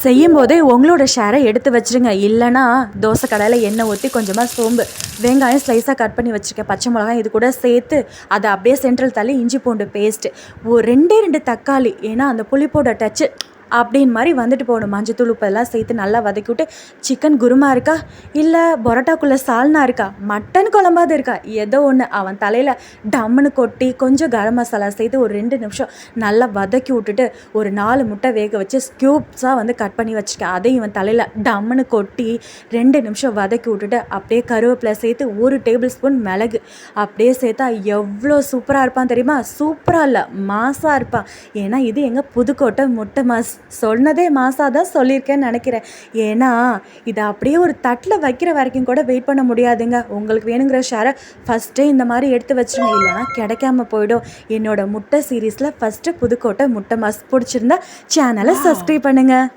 செய்யும்போதே உங்களோட ஷேரை எடுத்து வச்சுருங்க. இல்லைனா தோசை கடாயில் எண்ணெய் ஊற்றி கொஞ்சமாக சோம்பு, வெங்காயம் ஸ்லைஸாக கட் பண்ணி வச்சுருக்கேன், பச்சை மிளகாய் இது கூட சேர்த்து அதை அப்படியே சென்ட்ரல் தள்ளி இஞ்சி பூண்டு பேஸ்ட்டு, ஒரு 2 தக்காளி, ஏன்னா அந்த புளிப்போட டச்சு அப்படின்னு மாதிரி வந்துட்டு போகணும். மஞ்சத்தூள் உப்பெல்லாம் சேர்த்து நல்லா வதக்கி விட்டு, சிக்கன் குருமா இருக்கா, இல்லை பரோட்டாக்குள்ளே சால்னா இருக்கா, மட்டன் குழம்பாது இருக்கா, ஏதோ ஒன்று அவன் தலையில் டம்முன்னு கொட்டி கொஞ்சம் கரம் மசாலா சேர்த்து ஒரு 2 நிமிஷம் நல்லா வதக்கி விட்டுட்டு, ஒரு 4 முட்டை வேக வச்சு ஸ்க்யூப்ஸாக வந்து கட் பண்ணி வச்சுருக்கேன், அதையும் இவன் தலையில் டம்முன்னு கொட்டி 2 நிமிஷம் வதக்கி விட்டுட்டு, அப்படியே கருவேப்பிலை சேர்த்து 1 டேபிள் ஸ்பூன் மிளகு அப்படியே சேர்த்தா எவ்வளோ சூப்பராக இருப்பான் தெரியுமா? சூப்பராக இல்லை, மாசாக இருப்பான். ஏன்னா இது எங்கள் புதுக்கோட்டை முட்டை மாஸ். சொன்னதே மாசாக தான் சொல்லியிருக்கேன்னு நினைக்கிறேன். ஏன்னா இதை அப்படியே ஒரு தட்டில் வைக்கிற வரைக்கும் கூட வெயிட் பண்ண முடியாதுங்க. உங்களுக்கு வேணுங்கிற ஷேரை ஃபஸ்ட்டே இந்த மாதிரி எடுத்து வச்சுருங்க, இல்லைனா கிடைக்காம போயிடும். என்னோட முட்டை சீரீஸில் ஃபஸ்ட்டு புதுக்கோட்டை முட்டை மாஸ் பிடிச்சிருந்தா சேனலை சப்ஸ்கிரைப் பண்ணுங்கள்.